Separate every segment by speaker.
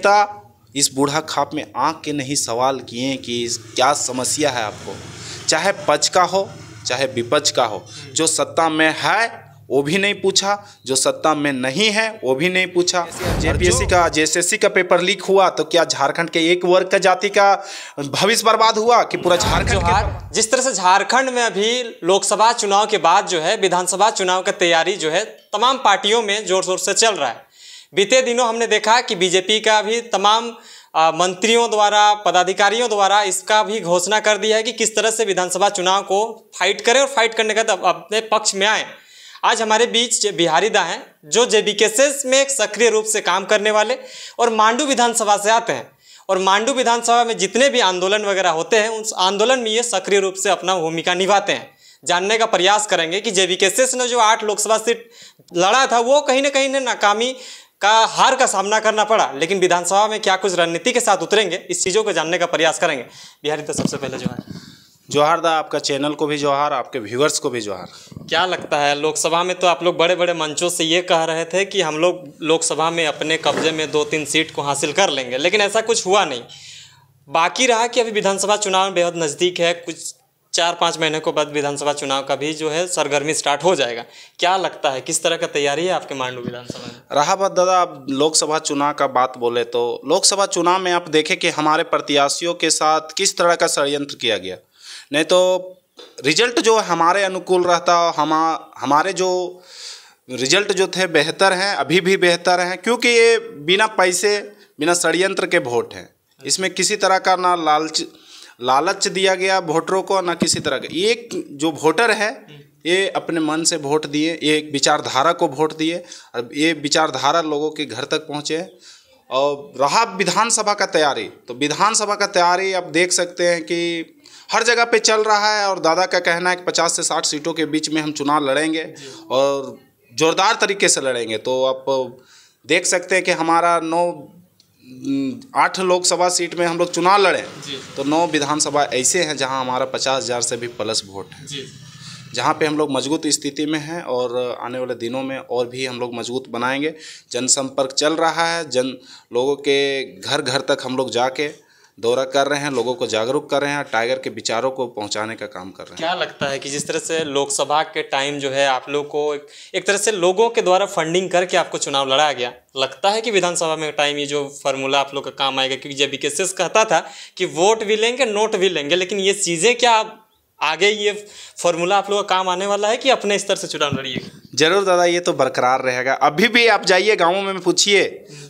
Speaker 1: नेता इस बूढ़ा खाप में आंख के नहीं सवाल किए कि क्या समस्या है आपको, चाहे पक्ष का हो चाहे विपक्ष का हो। जो सत्ता में है वो भी नहीं पूछा, जो सत्ता में नहीं है वो भी नहीं पूछा। जेपीएससी का जेएसएससी का पेपर लीक हुआ तो क्या झारखंड के एक वर्ग का जाति का भविष्य बर्बाद हुआ कि पूरा झारखंड?
Speaker 2: जिस तरह से झारखंड में अभी लोकसभा चुनाव के बाद जो है विधानसभा चुनाव का तैयारी जो है तमाम पार्टियों में जोर शोर से चल रहा है। बीते दिनों हमने देखा कि बीजेपी का भी तमाम मंत्रियों द्वारा, पदाधिकारियों द्वारा इसका भी घोषणा कर दिया है कि किस तरह से विधानसभा चुनाव को फाइट करें और फाइट करने का अपने पक्ष में आए। आज हमारे बीच बिहारी दा हैं जो जेबीकेसेस में एक सक्रिय रूप से काम करने वाले और मांडू विधानसभा से आते हैं, और मांडू विधानसभा में जितने भी आंदोलन वगैरह होते हैं उस आंदोलन में ये सक्रिय रूप से अपना भूमिका निभाते हैं। जानने का प्रयास करेंगे कि जेबीकेसेस ने जो 8 लोकसभा सीट लड़ा था वो कहीं ना नाकामी का हार का सामना करना पड़ा, लेकिन विधानसभा में क्या कुछ रणनीति के साथ उतरेंगे, इस चीज़ों को जानने का प्रयास करेंगे। बिहारी दा सबसे पहले
Speaker 1: जोहार दा, आपका चैनल को भी जोहार, आपके व्यूअर्स को भी जोहार।
Speaker 2: क्या लगता है लोकसभा में तो आप लोग बड़े बड़े मंचों से ये कह रहे थे कि हम लोग लोकसभा में अपने कब्जे में 2-3 सीट को हासिल कर लेंगे, लेकिन ऐसा कुछ हुआ नहीं। बाकी रहा कि अभी विधानसभा चुनाव बेहद नज़दीक है, कुछ 4-5 महीने को बाद विधानसभा चुनाव का भी जो है सरगर्मी स्टार्ट हो जाएगा। क्या लगता है किस तरह का तैयारी है आपके मांडू विधानसभा में?
Speaker 1: रहा बात दादा, आप लोकसभा चुनाव का बात बोले तो लोकसभा चुनाव में आप देखें कि हमारे प्रत्याशियों के साथ किस तरह का षड्यंत्र किया गया। नहीं तो रिजल्ट जो हमारे अनुकूल रहता, हमारे जो रिजल्ट जो थे बेहतर हैं, अभी भी बेहतर हैं, क्योंकि ये बिना पैसे बिना षड्यंत्र के वोट हैं। इसमें किसी तरह का ना लालच दिया गया वोटरों को, ना किसी तरह का। एक जो वोटर है ये अपने मन से वोट दिए, ये एक विचारधारा को वोट दिए और ये विचारधारा लोगों के घर तक पहुँचे। और रहा विधानसभा का तैयारी, तो विधानसभा का तैयारी आप देख सकते हैं कि हर जगह पे चल रहा है, और दादा का कहना है कि 50 से 60 सीटों के बीच में हम चुनाव लड़ेंगे और ज़ोरदार तरीके से लड़ेंगे। तो आप देख सकते हैं कि हमारा 8 लोकसभा सीट में हम लोग चुनाव लड़ें तो 9 विधानसभा ऐसे हैं जहां हमारा 50,000 से भी प्लस वोट है, जहां पे हम लोग मजबूत स्थिति में हैं, और आने वाले दिनों में और भी हम लोग मजबूत बनाएंगे। जनसंपर्क चल रहा है, लोगों के घर घर तक हम लोग जाके दौरा कर रहे हैं, लोगों को जागरूक कर रहे हैं, टाइगर के विचारों को पहुंचाने का काम कर रहे हैं।
Speaker 2: क्या लगता है कि जिस तरह से लोकसभा के टाइम जो है आप लोग को एक तरह से लोगों के द्वारा फंडिंग करके आपको चुनाव लड़ाया गया, लगता है कि विधानसभा में टाइम ये जो फार्मूला आप लोग का काम आएगा? क्योंकि जेबीकेसेस कहता था कि वोट भी लेंगे नोट भी लेंगे, लेकिन ये चीज़ें क्या आगे ये फार्मूला आप लोगों का काम आने वाला है कि अपने स्तर से चुनाव लड़िएगा?
Speaker 1: जरूर दादा, ये तो बरकरार रहेगा। अभी भी आप जाइए गाँवों में पूछिए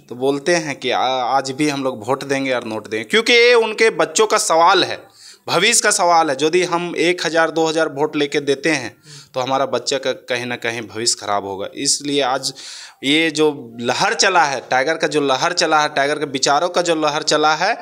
Speaker 1: तो बोलते हैं कि आज भी हम लोग वोट देंगे और नोट देंगे, क्योंकि ये उनके बच्चों का सवाल है, भविष्य का सवाल है। यदि हम 1000-2000 वोट लेके देते हैं तो हमारा बच्चा का कहीं ना कहीं भविष्य खराब होगा। इसलिए आज ये जो लहर चला है, टाइगर का जो लहर चला है, टाइगर के विचारों का जो लहर चला है,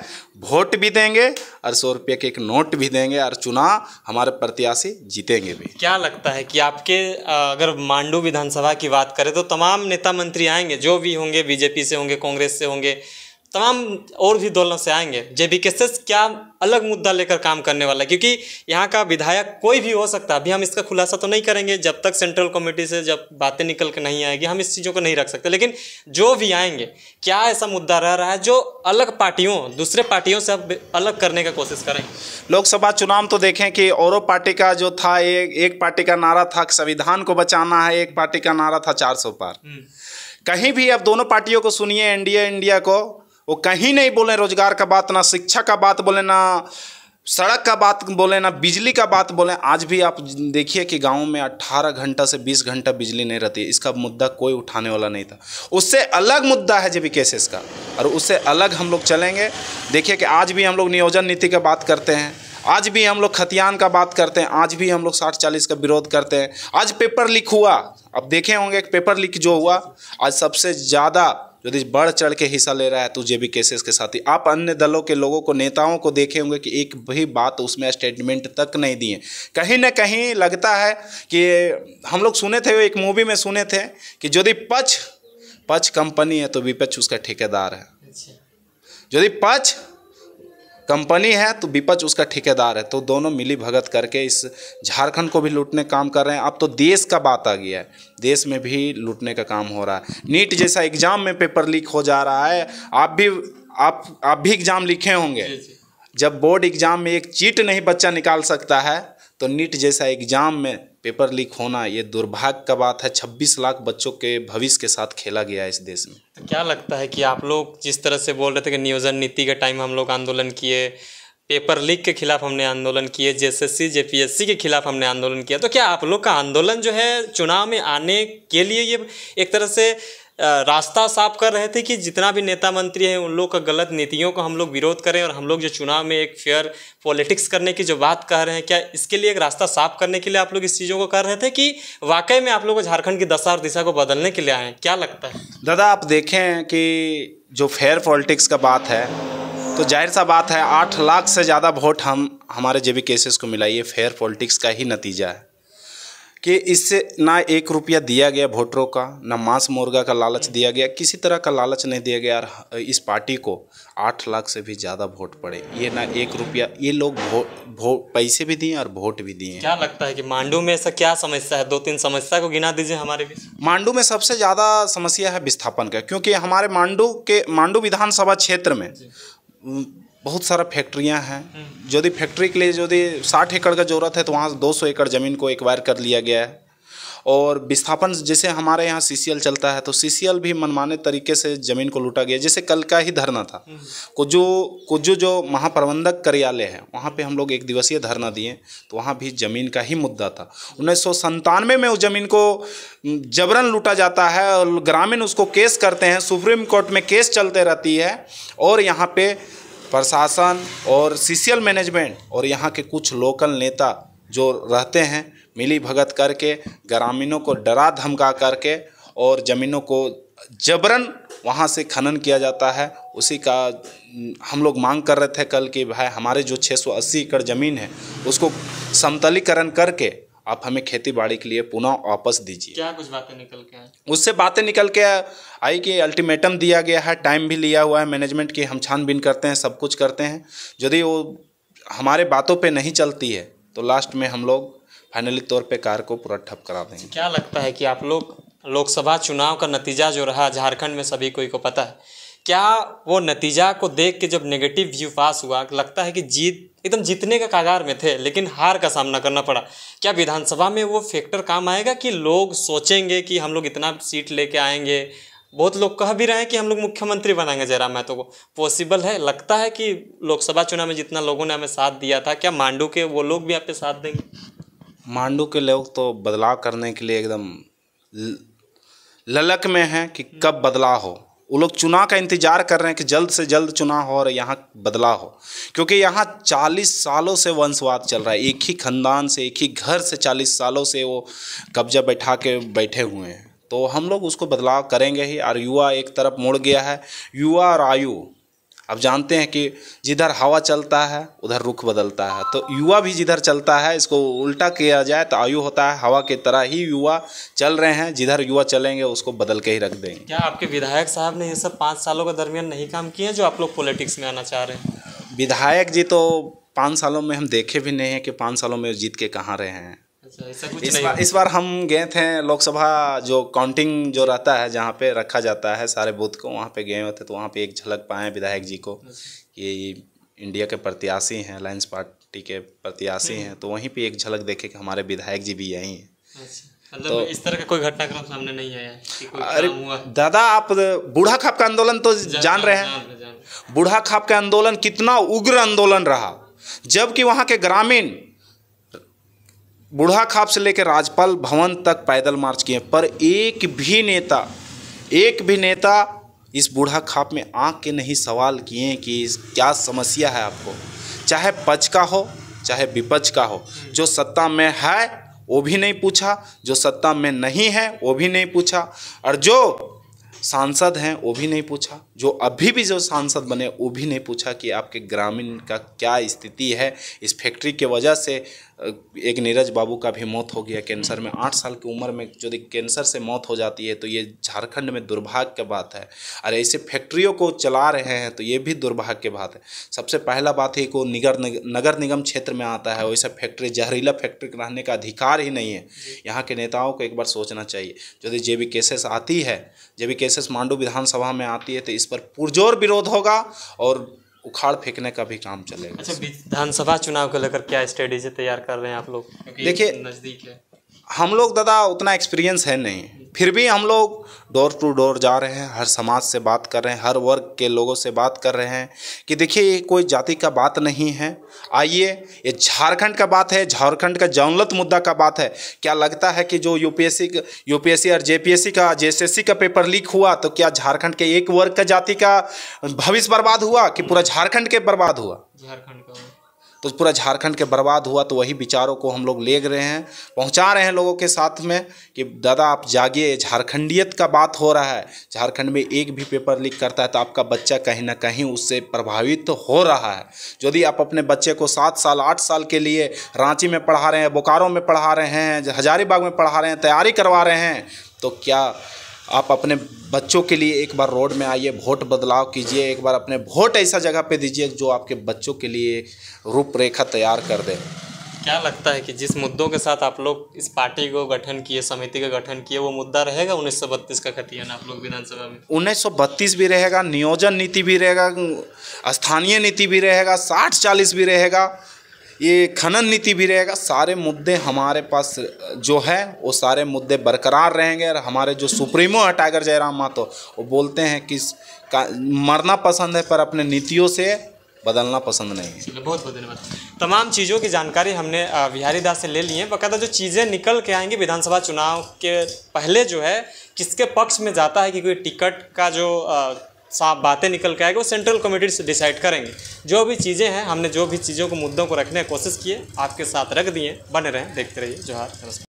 Speaker 1: वोट भी देंगे और 100 रुपये के एक नोट भी देंगे और चुनाव हमारे प्रत्याशी जीतेंगे भी।
Speaker 2: क्या लगता है कि आपके अगर मांडू विधानसभा की बात करें तो तमाम नेता मंत्री आएंगे, जो भी होंगे, बीजेपी से होंगे, कांग्रेस से होंगे, तमाम और भी दलों से आएंगे। जेबीकेसेस क्या अलग मुद्दा लेकर काम करने वाला है? क्योंकि यहाँ का विधायक कोई भी हो सकता है, अभी हम इसका खुलासा तो नहीं करेंगे जब तक सेंट्रल कमेटी से जब बातें निकल कर नहीं आएगी, हम इस चीज़ों को नहीं रख सकते। लेकिन जो भी आएंगे, क्या ऐसा मुद्दा रह रहा है जो अलग पार्टियों, दूसरे पार्टियों से अब अलग करने का कोशिश करें?
Speaker 1: लोकसभा चुनाव तो देखें कि औरों पार्टी का जो था, एक पार्टी का नारा था संविधान को बचाना है, एक पार्टी का नारा था 400 पार। कहीं भी अब दोनों पार्टियों को सुनिए, एनडीए इंडिया को, वो कहीं नहीं बोले रोजगार का बात, ना शिक्षा का बात बोले, ना सड़क का बात बोले, ना बिजली का बात बोले। आज भी आप देखिए कि गाँव में 18 घंटा से 20 घंटा बिजली नहीं रहती, इसका मुद्दा कोई उठाने वाला नहीं था। उससे अलग मुद्दा है जेबीकेसेस का, और उससे अलग हम लोग चलेंगे। देखिए कि आज भी हम लोग नियोजन नीति की बात करते हैं, आज भी हम लोग खतियान का बात करते हैं, आज भी हम लोग 60-40 का विरोध करते हैं। आज पेपर लीक हुआ, अब देखे होंगे एक पेपर लीक जो हुआ, आज सबसे ज़्यादा यदि बढ़ चढ़ के हिस्सा ले रहा है तो जेबीकेसेस के साथ ही। आप अन्य दलों के लोगों को, नेताओं को देखे होंगे कि एक भी बात उसमें स्टेटमेंट तक नहीं दिए। कहीं ना कहीं लगता है कि हम लोग सुने थे, एक मूवी में सुने थे कि यदि पक्ष कंपनी है तो विपक्ष उसका ठेकेदार है, यदि पक्ष कंपनी है तो विपक्ष उसका ठेकेदार है। तो दोनों मिली भगत करके इस झारखंड को भी लूटने काम कर रहे हैं। अब तो देश का बात आ गया है, देश में भी लूटने का काम हो रहा है। नीट जैसा एग्जाम में पेपर लीक हो जा रहा है। आप भी आप भी एग्ज़ाम लिखे होंगे। जब बोर्ड एग्ज़ाम में एक चीट नहीं बच्चा निकाल सकता है तो नीट जैसा एग्ज़ाम में पेपर लीक होना ये दुर्भाग्य का बात है। 26 लाख बच्चों के भविष्य के साथ खेला गया है इस देश में।
Speaker 2: तो क्या लगता है कि आप लोग जिस तरह से बोल रहे थे कि नियोजन नीति के टाइम हम लोग आंदोलन किए, पेपर लीक के खिलाफ हमने आंदोलन किए, जेएसएससी जेपीएससी के खिलाफ हमने आंदोलन किया, तो क्या आप लोग का आंदोलन जो है चुनाव में आने के लिए ये एक तरह से रास्ता साफ कर रहे थे कि जितना भी नेता मंत्री है उन लोग का गलत नीतियों को हम लोग विरोध करें और हम लोग जो चुनाव में एक फेयर पॉलिटिक्स करने की जो बात कह रहे हैं, क्या इसके लिए एक रास्ता साफ करने के लिए आप लोग इस चीज़ों को कर रहे थे कि वाकई में आप लोग को झारखंड की दशा और दिशा को बदलने के लिए आए हैं? क्या लगता है
Speaker 1: दादा? आप देखें कि जो फेयर पॉलिटिक्स का बात है तो जाहिर सा बात है 8 लाख से ज़्यादा वोट हमारे जेबी केसेस को मिला। ये फेयर पॉलिटिक्स का ही नतीजा है कि इससे ना 1 रुपया दिया गया वोटरों का, ना मांस मुर्गा का लालच दिया गया, किसी तरह का लालच नहीं दिया गया। और इस पार्टी को 8 लाख से भी ज़्यादा वोट पड़े, ये ना 1 रुपया, ये लोग पैसे भी दिए और वोट भी दिए।
Speaker 2: क्या लगता है कि मांडू में ऐसा क्या समस्या है? 2-3 समस्या को गिना दीजिए हमारे बीच।
Speaker 1: मांडू में सबसे ज़्यादा समस्या है विस्थापन का, क्योंकि हमारे मांडू विधानसभा क्षेत्र में बहुत सारा फैक्ट्रियां हैं। यदि फैक्ट्री के लिए यदि 60 एकड़ का ज़रूरत है तो वहाँ 200 एकड़ ज़मीन को एक्वायर कर लिया गया है। और विस्थापन जैसे हमारे यहाँ सीसीएल चलता है तो सीसीएल भी मनमाने तरीके से ज़मीन को लूटा गया। जैसे कल का ही धरना था, कुज्जू जो महाप्रबंधक कार्यालय है वहाँ पे हम लोग 1 दिवसीय धरना दिए, तो वहाँ भी ज़मीन का ही मुद्दा था। 1997 में उस ज़मीन को जबरन लूटा जाता है और ग्रामीण उसको केस करते हैं, सुप्रीम कोर्ट में केस चलते रहती है। और यहाँ पे प्रशासन और सीसीएल मैनेजमेंट और यहाँ के कुछ लोकल नेता जो रहते हैं मिली भगत करके ग्रामीणों को डरा धमका करके और ज़मीनों को जबरन वहाँ से खनन किया जाता है। उसी का हम लोग मांग कर रहे थे कल कि भाई हमारे जो 680 एकड़ ज़मीन है उसको समतलीकरण करके आप हमें खेती बाड़ी के लिए पुनः वापस दीजिए।
Speaker 2: क्या कुछ बातें निकल के आई?
Speaker 1: उससे बातें निकल के आई कि अल्टीमेटम दिया गया है, टाइम भी लिया हुआ है मैनेजमेंट की, हम छानबीन करते हैं, सब कुछ करते हैं। यदि वो हमारे बातों पे नहीं चलती है तो लास्ट में हम लोग फाइनली तौर पे कार को पूरा ठप करा देंगे।
Speaker 2: क्या लगता है कि आप लोग लोकसभा चुनाव का नतीजा जो रहा झारखंड में सभी कोई को पता है, क्या वो नतीजा को देख के जब नेगेटिव व्यू पास हुआ, लगता है कि एकदम जीतने का कगार में थे लेकिन हार का सामना करना पड़ा, क्या विधानसभा में वो फैक्टर काम आएगा कि लोग सोचेंगे कि हम लोग इतना सीट लेके आएंगे? बहुत लोग कह भी रहे हैं कि हम लोग मुख्यमंत्री बनाएंगे जयराम महतो को। पॉसिबल है? लगता है कि लोकसभा चुनाव में जितना लोगों ने हमें साथ दिया था, क्या मांडू के वो लोग भी आप पे साथ देंगे?
Speaker 1: मांडू के लोग तो बदलाव करने के लिए एकदम ललक में हैं कि कब बदलाव हो। वो लोग चुनाव का इंतज़ार कर रहे हैं कि जल्द से जल्द चुनाव हो और यहाँ बदलाव हो, क्योंकि यहाँ 40 सालों से वंशवाद चल रहा है। एक ही खानदान से, एक ही घर से 40 सालों से वो कब्जा बैठा के बैठे हुए हैं। तो हम लोग उसको बदलाव करेंगे ही। और युवा एक तरफ मुड़ गया है, युवा और आयु। अब जानते हैं कि जिधर हवा चलता है उधर रुख बदलता है, तो युवा भी जिधर चलता है, इसको उल्टा किया जाए तो आयु होता है। हवा की तरह ही युवा चल रहे हैं, जिधर युवा चलेंगे उसको बदल के ही रख देंगे।
Speaker 2: क्या आपके विधायक साहब ने ये सब 5 सालों के दरमियान नहीं काम किए जो आप लोग पॉलिटिक्स में आना चाह रहे हैं?
Speaker 1: विधायक जी तो 5 सालों में हम देखे भी नहीं हैं कि 5 सालों में जीत के कहाँ रहे हैं।
Speaker 2: ऐसा कुछ
Speaker 1: इस बार हम गए थे लोकसभा जो काउंटिंग जो रहता है, जहाँ पे रखा जाता है सारे बूथ को, वहाँ पे गए हुए थे। तो वहाँ पे एक झलक पाए विधायक जी को, ये इंडिया के प्रत्याशी हैं, अलायंस पार्टी के प्रत्याशी हैं। तो वहीं पे एक झलक देखे कि हमारे विधायक जी भी यहीं हैं।
Speaker 2: मतलब तो इस तरह का कोई घटनाक्रम सामने नहीं आया कि कोई
Speaker 1: अरे
Speaker 2: काम हुआ?
Speaker 1: दादा, आप बूढ़ा खाप का आंदोलन तो जान रहे हैं। बूढ़ा खाप का आंदोलन कितना उग्र आंदोलन रहा, जबकि वहाँ के ग्रामीण बूढ़ा खाप से लेकर राज्यपाल भवन तक पैदल मार्च किए, पर एक भी नेता इस बूढ़ा खाप में आके नहीं सवाल किए कि क्या समस्या है आपको, चाहे पक्ष का हो चाहे विपक्ष का हो। जो सत्ता में है वो भी नहीं पूछा, जो सत्ता में नहीं है वो भी नहीं पूछा, और जो सांसद हैं वो भी नहीं पूछा, जो अभी भी जो सांसद बने वो भी नहीं पूछा कि आपके ग्रामीण का क्या स्थिति है। इस फैक्ट्री की वजह से एक नीरज बाबू का भी मौत हो गया कैंसर में। 8 साल की उम्र में यदि कैंसर से मौत हो जाती है तो ये झारखंड में दुर्भाग्य की बात है। और ऐसे फैक्ट्रियों को चला रहे हैं तो ये भी दुर्भाग्य की बात है। सबसे पहला बात है को नगर निगम क्षेत्र में आता है, वैसा फैक्ट्री जहरीला फैक्ट्री रहने का अधिकार ही नहीं है। यहाँ के नेताओं को एक बार सोचना चाहिए। यदि जेबी केसेस आती है, जेबी केसेस मांडू विधानसभा में आती है तो इस पर पुरजोर विरोध होगा और उखाड़ फेंकने का भी काम चलेगा।
Speaker 2: अच्छा, विधानसभा चुनाव को लेकर क्या स्ट्रेटेजी तैयार कर रहे हैं आप लोग?
Speaker 1: देखिए,
Speaker 2: नज़दीक है,
Speaker 1: हम लोग दादा उतना एक्सपीरियंस है नहीं, फिर भी हम लोग डोर टू डोर जा रहे हैं, हर समाज से बात कर रहे हैं, हर वर्ग के लोगों से बात कर रहे हैं कि देखिए ये कोई जाति का बात नहीं है। आइए, ये झारखंड का बात है, झारखंड का जौनलत मुद्दा का बात है। क्या लगता है कि जो यूपीएससी और जेपीएससी का जेएसएससी का पेपर लीक हुआ तो क्या झारखंड के एक वर्ग का जाति का भविष्य बर्बाद हुआ कि पूरा झारखंड के बर्बाद हुआ?
Speaker 2: झारखंड का
Speaker 1: तो पूरा झारखंड के बर्बाद हुआ। तो वही विचारों को हम लोग ले रहे हैं, पहुंचा रहे हैं लोगों के साथ में कि दादा आप जागिए, झारखंडियत का बात हो रहा है। झारखंड में एक भी पेपर लीक करता है तो आपका बच्चा कहीं ना कहीं उससे प्रभावित तो हो रहा है। यदि आप अपने बच्चे को 7 साल 8 साल के लिए रांची में पढ़ा रहे हैं, बोकारो में पढ़ा रहे हैं, हजारीबाग में पढ़ा रहे हैं, तैयारी करवा रहे हैं, तो क्या आप अपने बच्चों के लिए एक बार रोड में आइए, वोट बदलाव कीजिए, एक बार अपने वोट ऐसा जगह पे दीजिए जो आपके बच्चों के लिए रूपरेखा तैयार कर दे।
Speaker 2: क्या लगता है कि जिस मुद्दों के साथ आप लोग इस पार्टी को गठन किए, समिति का गठन किए, वो मुद्दा रहेगा 1932 का खतियान आप लोग विधानसभा में?
Speaker 1: 1932 भी रहेगा, नियोजन नीति भी रहेगा, स्थानीय नीति भी रहेगा, 60-40 भी रहेगा, ये खनन नीति भी रहेगा। सारे मुद्दे हमारे पास जो है वो सारे मुद्दे बरकरार रहेंगे। और हमारे जो सुप्रीमो है टाइगर जयराम महतो, वो बोलते हैं कि मरना पसंद है पर अपने नीतियों से बदलना पसंद नहीं है।
Speaker 2: बहुत बहुत धन्यवाद। तमाम चीज़ों की जानकारी हमने बिहारी दास से ले ली है। बकायदा जो चीज़ें निकल के आएंगी विधानसभा चुनाव के पहले जो है किसके पक्ष में जाता है कि कोई टिकट का जो साफ बातें निकल के आएगी वो सेंट्रल कमेटी से डिसाइड करेंगे। जो भी चीज़ें हैं, हमने जो भी चीज़ों को मुद्दों को रखने की कोशिश की है आपके साथ रख दिए। बने रहें, देखते रहिए जोहार, नमस्कार।